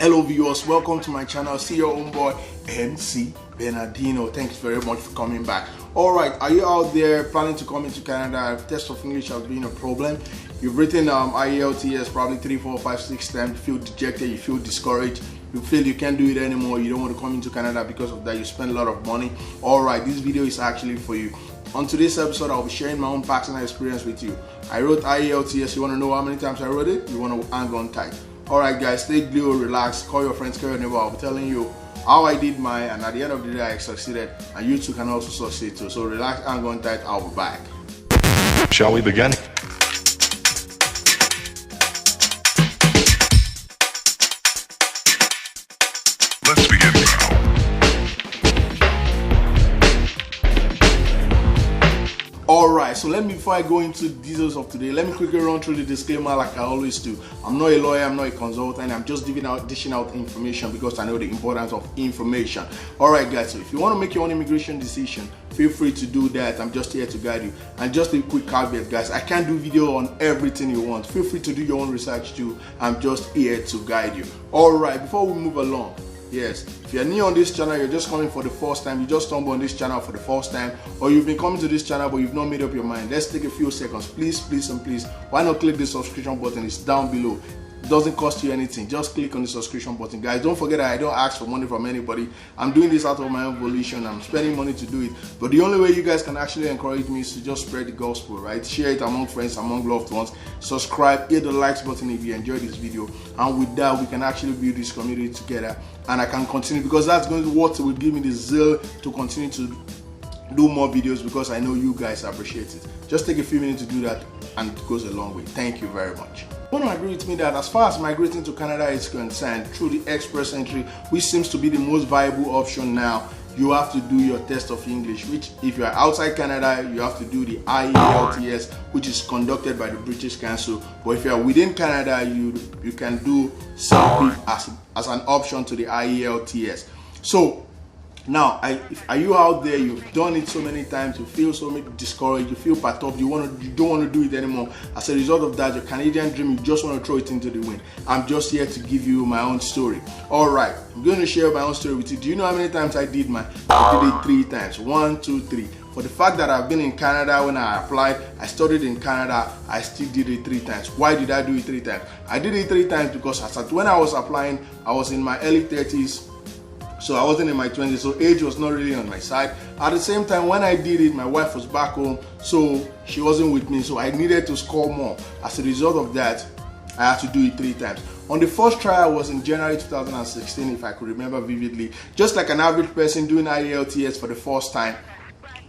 Hello viewers, welcome to my channel. See your own boy MC Bernardino. Thanks very much for coming back. Alright, are you out there planning to come into Canada? Test of English has been a problem. You've written Ielts probably 3, 4, 5, 6 times. You feel dejected, you feel discouraged, you feel you can't do it anymore, you don't want to come into Canada because of that, you spend a lot of money. Alright, this video is actually for you. On today's episode, I'll be sharing my own personal experience with you. I wrote Ielts. You want to know how many times I wrote it? You want to hang on tight. Alright guys, stay glued, relax, call your friends, call your neighbor. I'll be telling you how I did mine, and at the end of the day I succeeded, and you too can also succeed too. So relax, hang on tight, I'll be back. Shall we begin? Let's begin now. Alright, so before I go into the details of today, let me quickly run through the disclaimer like I always do. I'm not a lawyer, I'm not a consultant, I'm just dishing out information because I know the importance of information. Alright guys, so if you want to make your own immigration decision, feel free to do that. I'm just here to guide you. And just a quick caveat guys, I can't do video on everything you want. Feel free to do your own research too. I'm just here to guide you. Alright, before we move along, yes, if you're new on this channel, you're just coming for the first time, you just stumbled on this channel for the first time, or you've been coming to this channel but you've not made up your mind, let's take a few seconds. Please, why not click the subscription button? It's down below. It doesn't cost you anything. Just click on the subscription button. Guys, don't forget that I don't ask for money from anybody. I'm doing this out of my own volition. I'm spending money to do it. But the only way you guys can actually encourage me is to just spread the gospel, right? Share it among friends, among loved ones. Subscribe, hit the likes button if you enjoyed this video. And with that, we can actually build this community together. And I can continue, because that's going to be what will give me the zeal to continue to do more videos, because I know you guys appreciate it. Just take a few minutes to do that and it goes a long way. Thank you very much. You want to agree with me that as far as migrating to Canada is concerned, through the express entry, which seems to be the most viable option now, you have to do your test of English, which if you are outside Canada, you have to do the Ielts, which is conducted by the British Council. But if you are within Canada, you can do self-pip as an option to the Ielts. So now, are you out there, you've done it so many times, you feel so discouraged, you feel perturbed, you don't want to do it anymore. As a result of that, your Canadian dream, you just want to throw it into the wind. I'm just here to give you my own story. Alright, I'm going to share my own story with you. Do you know how many times I did mine? I did it 3 times. 1, 2, 3. For the fact that I've been in Canada when I applied, I studied in Canada, I still did it 3 times. Why did I do it 3 times? I did it 3 times because when I was applying, I was in my early 30s. So I wasn't in my 20s, so age was not really on my side. At the same time, when I did it, my wife was back home, so she wasn't with me, so I needed to score more. As a result of that, I had to do it 3 times. On the first trial was in January 2016, if I could remember vividly. Just like an average person doing Ielts for the first time,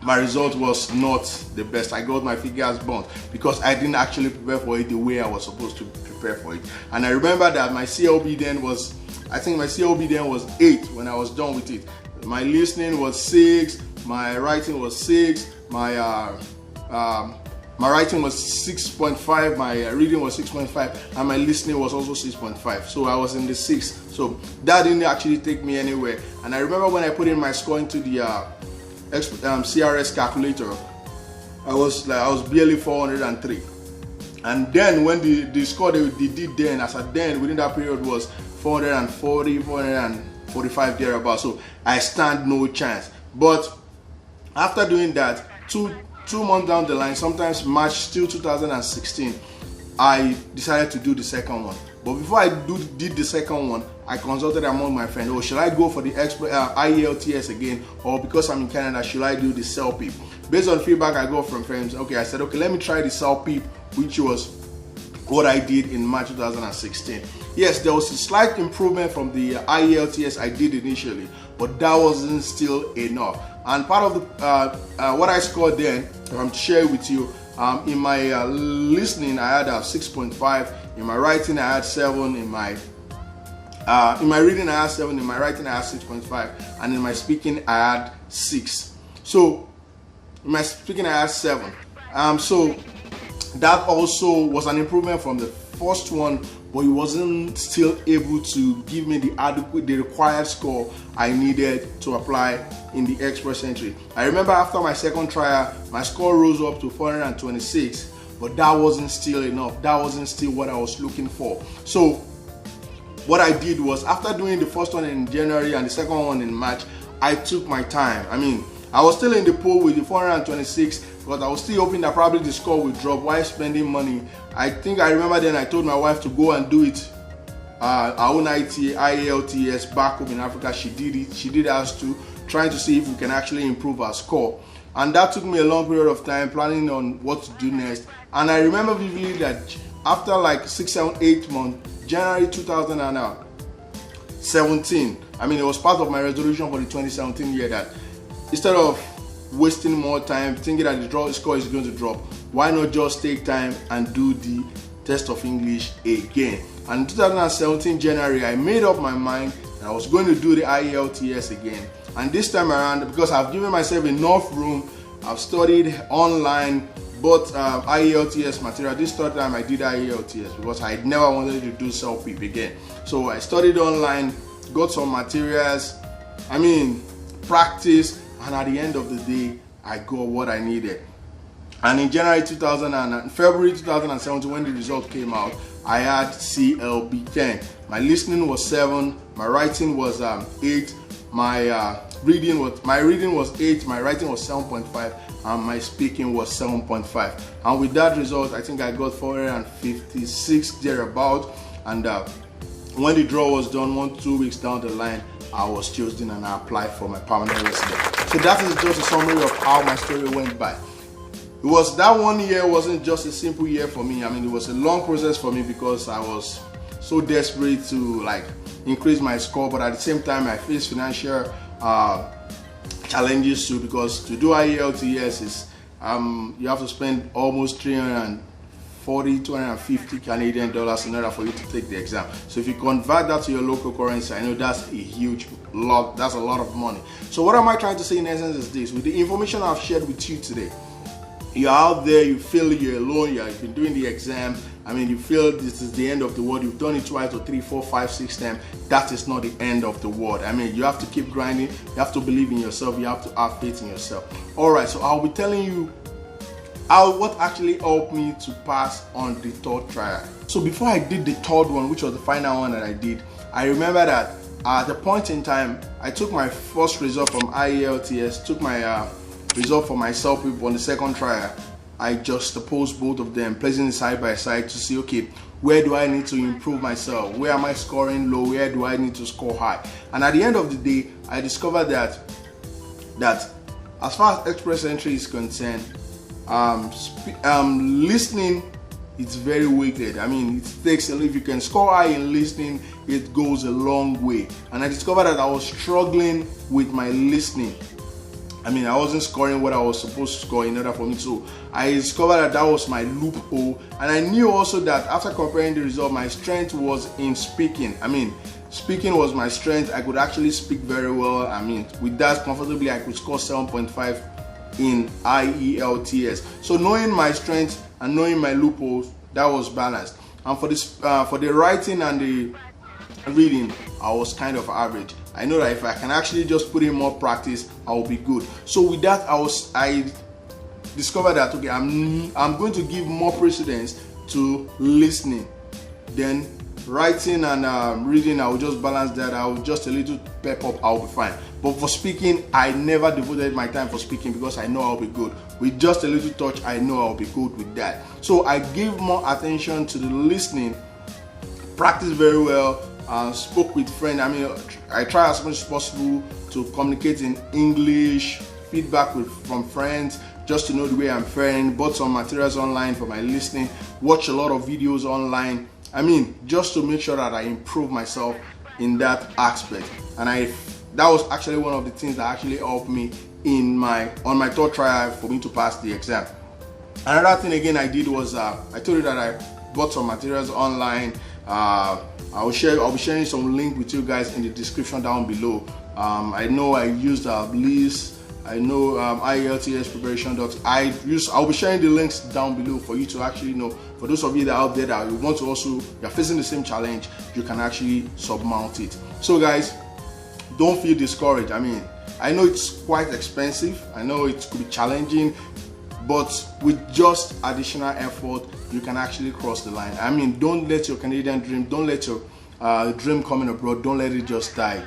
my result was not the best. I got my fingers burnt because I didn't actually prepare for it the way I was supposed to prepare for it. And I remember that my CLB then was, I think my CLB then was 8 when I was done with it. My listening was 6, my writing was 6, my writing was 6.5, my reading was 6.5, and my listening was also 6.5. So I was in the 6. So that didn't actually take me anywhere. And I remember when I put in my score into the CRS calculator, I was barely 403. And then when the score they did then, as at then within that period was 440, 445 thereabouts. So I stand no chance. But after doing that, two months down the line, sometimes March still 2016, I decided to do the second one. But before I did the second one, I consulted among my friends. Oh, should I go for the Ielts again, or because I'm in Canada, should I do the self-pip? Based on feedback I got from friends, I said, okay, let me try the self-pip, which was what I did in March 2016. Yes, there was a slight improvement from the Ielts I did initially, but that wasn't still enough. And part of the what I scored then, I'm sharing with you, in my listening I had a 6.5, in my writing I had 7, in my reading I had 7, in my writing I had 6.5, and in my speaking I had 6. So in my speaking I had 7. So that also was an improvement from the first one, but it wasn't still able to give me the required score I needed to apply in the express entry. I remember after my second trial, my score rose up to 426, but that wasn't still enough. That wasn't still what I was looking for. So what I did was, after doing the first one in January and the second one in March, I took my time. I mean, I was still in the pool with the 426, but I was still hoping that probably the score would drop while spending money. I think I remember then I told my wife to go and do it, our own Ielts back home in Africa. She did it. She did us too, trying to see if we can actually improve our score. And that took me a long period of time planning on what to do next. And I remember vividly that after like 6, 7, 8 months, January 2017, I mean, it was part of my resolution for the 2017 year that instead of wasting more time thinking that the score is going to drop, why not just take time and do the test of English again? And in 2017 January, I made up my mind that I was going to do the Ielts again. And this time around, because I've given myself enough room, I've studied online, both Ielts material. This third time I did Ielts because I never wanted to do self-pip again. So I studied online, got some materials, I mean, practice, and at the end of the day, I got what I needed. And in February 2017, when the result came out, I had CLB10. My listening was 7, my writing was 8, my reading was 8, my writing was 7.5, and my speaking was 7.5. And with that result, I think I got 456 thereabout. And when the draw was done, 1-2 weeks down the line, I was chosen and I applied for my permanent residence. So that is just a summary of how my story went by. It was that 1 year wasn't just a simple year for me. I mean, it was a long process for me because I was so desperate to like increase my score, but at the same time I faced financial challenges too, because to do Ielts is you have to spend almost 250 Canadian dollars in order for you to take the exam. So if you convert that to your local currency, I know that's a huge lot, that's a lot of money. So what am I trying to say in essence is this: with the information I've shared with you today, you're out there, you feel you're alone, you've been doing the exam, I mean, you feel this is the end of the world, you've done it twice or 3, 4, 5, 6 times, that is not the end of the world. I mean, you have to keep grinding, you have to believe in yourself, you have to have faith in yourself. Alright, so I'll be telling you what actually helped me to pass on the third trial. So before I did the third one, which was the final one that I did, I remember that at the point in time, I took my first result from Ielts, took my result for myself on the second trial. I just opposed both of them, placing it side by side to see, okay, where do I need to improve myself? Where am I scoring low? Where do I need to score high? And at the end of the day, I discovered that as far as express entry is concerned, listening, it's very weighted. I mean, it takes if you can score high in listening, it goes a long way. And I discovered that I was struggling with my listening. I mean, I wasn't scoring what I was supposed to score in order for me to. I discovered that was my loophole, and I knew also that after comparing the result, my strength was in speaking. I mean, speaking was my strength. I could actually speak very well. I mean, with that comfortably, I could score 7.5 in Ielts. So knowing my strengths and knowing my loopholes, that was balanced. And for this, for the writing and the reading, I was kind of average. I know that if I can actually just put in more practice, I will be good. So with that, I discovered that, okay, I'm going to give more precedence to listening. Then writing and reading, I will just balance that. I will just a little pep up, I'll be fine. But for speaking, I never devoted my time for speaking because I know I'll be good. With just a little touch, I know I'll be good with that. So I gave more attention to the listening, practiced very well, spoke with friends. I mean, I try as much as possible to communicate in English, feedback from friends, just to know the way I'm faring. Bought some materials online for my listening, watch a lot of videos online. I mean, just to make sure that I improve myself in that aspect. And that was actually one of the things that actually helped me on my third trial for me to pass the exam. Another thing again I did was I told you that I bought some materials online. I'll be sharing some link with you guys in the description down below. I know I used Bliss. I know Ielts preparation. I'll be sharing the links down below for you to actually know. For those of you that are out there that you want to also, you're facing the same challenge, you can actually surmount it. So guys, don't feel discouraged. I mean, I know it's quite expensive. I know it could be challenging, but with just additional effort, you can actually cross the line. I mean, don't let your Canadian dream, don't let your dream coming abroad, don't let it just die.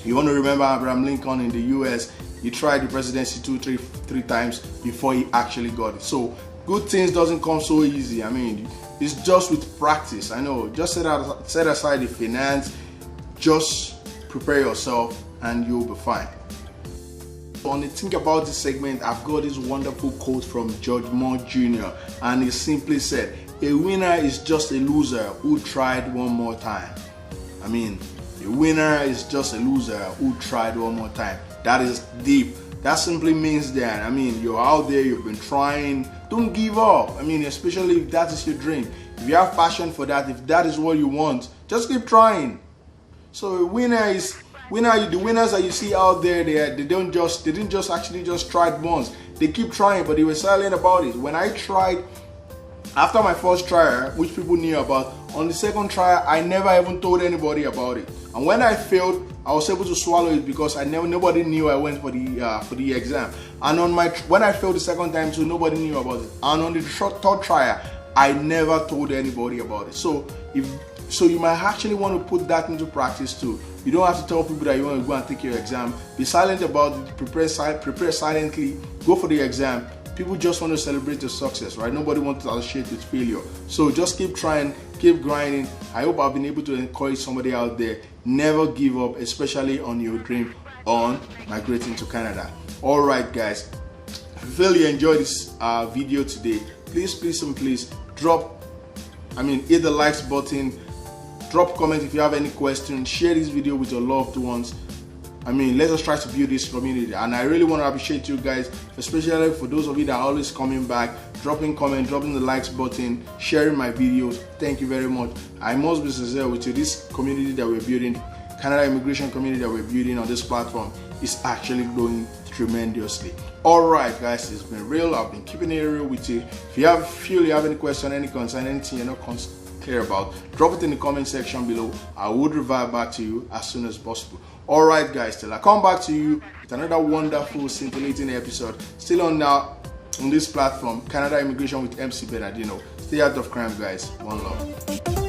You want to remember Abraham Lincoln in the US, he tried the presidency three times before he actually got it. So good things doesn't come so easy. It's just with practice. I know, just set aside the finance, just prepare yourself and you'll be fine. On the Think About This segment, I've got this wonderful quote from George Moore Jr. and he simply said, "A winner is just a loser who tried one more time." A winner is just a loser who tried one more time. That is deep. That simply means that, you're out there, you've been trying, don't give up. Especially if that is your dream. If you have passion for that, if that is what you want, just keep trying. So the winners that you see out there, they didn't just actually try it once. They keep trying, but they were silent about it. When I tried, after my first trial, which people knew about, on the second trial, I never even told anybody about it. And when I failed, I was able to swallow it because nobody knew I went for the exam. And when I failed the second time too, nobody knew about it. And on the third trial, I never told anybody about it. So you might actually want to put that into practice too. You don't have to tell people that you want to go and take your exam. Be silent about it. Prepare silently. Go for the exam. People just want to celebrate your success, right? Nobody wants to associate with failure. So just keep trying, keep grinding. I hope I've been able to encourage somebody out there. Never give up, especially on your dream on migrating to Canada. All right, guys. If you feel you enjoyed this video today, please drop, hit the likes button. Drop comment if you have any questions. Share this video with your loved ones. Let us try to build this community, and I really want to appreciate you guys, especially for those of you that are always coming back, dropping comment, dropping the likes button, sharing my videos. Thank you very much. I must be sincere with you. This community that we're building, Canada immigration community that we're building on this platform, is actually growing tremendously. All right, guys, it's been real. I've been keeping it real with you. If you feel you have any question, any concern, anything you're not clear about, drop it in the comment section below. I would revert back to you as soon as possible. All right, guys, till I come back to you with another wonderful, scintillating episode, still on this platform, Canada Immigration with MC Bernardino. Stay out of crime, guys. One love.